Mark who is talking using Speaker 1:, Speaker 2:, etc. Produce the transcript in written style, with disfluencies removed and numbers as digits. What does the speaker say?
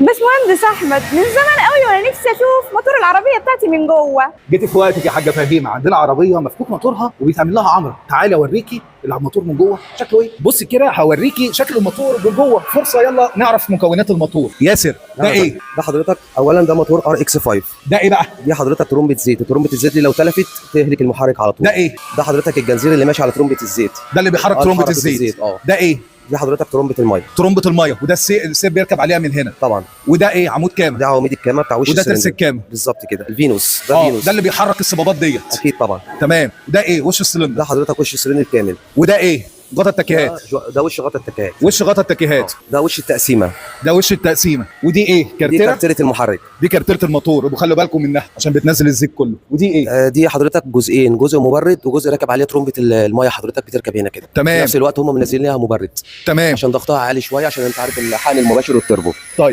Speaker 1: باشمهندس احمد، من زمان قوي وانا نفسي اشوف موتور العربيه بتاعتي من جوه.
Speaker 2: جيتي في وقتك يا حاجه فهيمه، عندنا عربيه مفكوك موتورها وبيتعمل لها عمره. تعالي اوريكي الموتور من جوه شكله ايه. بصي كده هوريكي شكل الموتور من جوه. فرصه يلا نعرف مكونات الموتور. ياسر ده ايه؟
Speaker 3: ده حضرتك اولا ده موتور ار اكس 5.
Speaker 2: ده ايه بقى؟
Speaker 3: دي حضرتك ترمبه زيت، وترمبه الزيت دي لو تلفت تهلك المحرك على طول.
Speaker 2: ده ايه؟
Speaker 3: ده حضرتك الجنزير اللي ماشي على ترمبه الزيت.
Speaker 2: ده اللي بيحرك ترمبه
Speaker 3: حركة
Speaker 2: الزيت.
Speaker 3: اه.
Speaker 2: ده ايه؟
Speaker 3: دي حضرتك ترمبه الميه.
Speaker 2: ترمبه الميه. وده السير بيركب عليها من هنا
Speaker 3: طبعا.
Speaker 2: وده ايه؟ عمود كامل.
Speaker 3: ده عواميد الكاميرا بتاع وش
Speaker 2: وده
Speaker 3: السلندر.
Speaker 2: ترس الكاميرا
Speaker 3: بالظبط كده. الفينوس ده فينوس.
Speaker 2: ده اللي بيحرك الصبابات ديت.
Speaker 3: اكيد طبعا.
Speaker 2: تمام. ده ايه؟ وش السلندر.
Speaker 3: ده حضرتك وش السلندر كامل.
Speaker 2: وده ايه؟ غطا التكيهات.
Speaker 3: ده وش غطا التكيهات.
Speaker 2: وش غطا التكيهات.
Speaker 3: ده وش التقسيمه.
Speaker 2: ده وش التقسيمه. ودي ايه؟
Speaker 3: دي
Speaker 2: كارتيره.
Speaker 3: كارتيره المحرك.
Speaker 2: دي كارتيره الموتور. وخلوا بالكم منها عشان بتنزل الزيت كله. ودي ايه؟
Speaker 3: دي حضرتك جزئين، جزء مبرد وجزء راكب عليه ترمبه الميه. حضرتك بتركب هنا كده.
Speaker 2: تمام.
Speaker 3: في نفس الوقت هم منزلين لها مبرد
Speaker 2: تمام.
Speaker 3: عشان ضغطها عالي شويه، عشان انت عارف الحقن المباشر والتربو.
Speaker 2: طيب